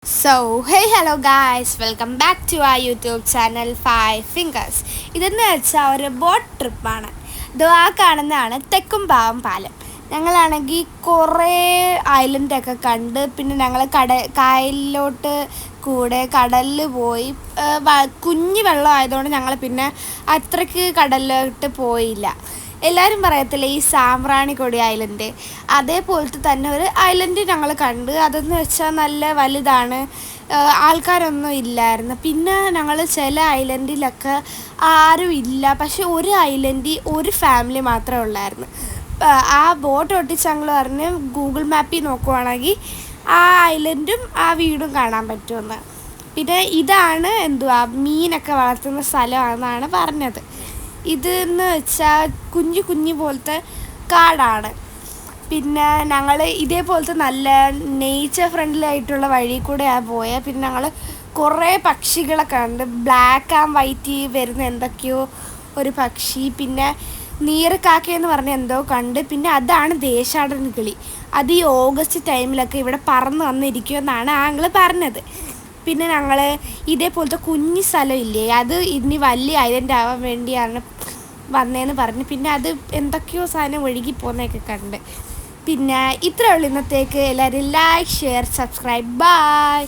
Hey, hello guys, welcome back to our YouTube channel 5 Fingers. ഇതെന്ന് വെച്ചാൽ ഒരു boat ട്രിപ്പാണ്. ഇത് ആ കാണുന്നതാണ് തെക്കുംപാവം പാലം. ഞങ്ങളാണെങ്കിൽ കുറേ ഐലൻഡൊക്കെ കണ്ട് പിന്നെ ഞങ്ങൾ കായലിലോട്ട് കൂടെ കടലിൽ പോയി. കുഞ്ഞു വെള്ളം ആയതുകൊണ്ട് ഞങ്ങൾ പിന്നെ അത്രയ്ക്ക് കടലിലോട്ട് പോയില്ല. എല്ലാവരും പറയത്തില്ല ഈ സാമ്പ്രാണിക്കൊടി ഐലൻഡ്, അതേപോലത്തെ തന്നെ ഒരു ഐലൻഡ് ഞങ്ങൾ കണ്ട്. അതെന്ന് വെച്ചാൽ നല്ല വലുതാണ്, ആൾക്കാരൊന്നും ഇല്ലായിരുന്നു. പിന്നെ ഞങ്ങൾ ചില ഐലൻഡിലൊക്കെ ആരും ഇല്ല, പക്ഷെ ഒരു ഐലൻഡിൽ ഒരു ഫാമിലി മാത്രമേ ഉള്ളായിരുന്നു. ആ ബോട്ട് ഒട്ടിച്ച് ഞങ്ങൾ പറഞ്ഞ് ഗൂഗിൾ മാപ്പിൽ നോക്കുവാണെങ്കിൽ ആ ഐലൻഡും ആ വീടും കാണാൻ പറ്റുമെന്ന്. പിന്നെ ഇതാണ് മീനൊക്കെ വളർത്തുന്ന സ്ഥലമാണെന്നാണ് പറഞ്ഞത്. ഇതെന്ന് വെച്ചാൽ കുഞ്ഞു പോലത്തെ കാടാണ്. പിന്നെ ഞങ്ങൾ ഇതേപോലത്തെ നല്ല നേച്ചർ ഫ്രണ്ട്ലി ആയിട്ടുള്ള വഴി കൂടെയാണ് പോയത്. പിന്നെ ഞങ്ങൾ കുറേ പക്ഷികളെ കണ്ട്, ബ്ലാക്ക് ആൻഡ് വൈറ്റ് വരുന്ന എന്തൊക്കെയോ ഒരു പക്ഷി, പിന്നെ നീർക്കാക്കയെന്ന് പറഞ്ഞ എന്തോ കണ്ട്. പിന്നെ അതാണ് ദേശാടന കിളി. അത് ഈ ഓഗസ്റ്റ് ടൈമിലൊക്കെ ഇവിടെ പറന്ന് വന്നിരിക്കുമെന്നാണ് ആങ്ങൾ പറഞ്ഞത്. പിന്നെ ഞങ്ങൾ ഇതേപോലത്തെ കുഞ്ഞു സ്ഥലമില്ലേ, അത് ഇനി വലിയ ഐലൻഡ് ആവാൻ വേണ്ടിയാണ് വന്നതെന്ന് പറഞ്ഞു. പിന്നെ അത് എന്തൊക്കെയോ സാധനം ഒഴുകി പോകുന്നതൊക്കെ കണ്ട്. പിന്നെ ഇത്രയേ ഉള്ളൂ ഇന്നത്തേക്ക്. എല്ലാവരും ലൈക്ക്, ഷെയർ, സബ്സ്ക്രൈബ്. ബൈ.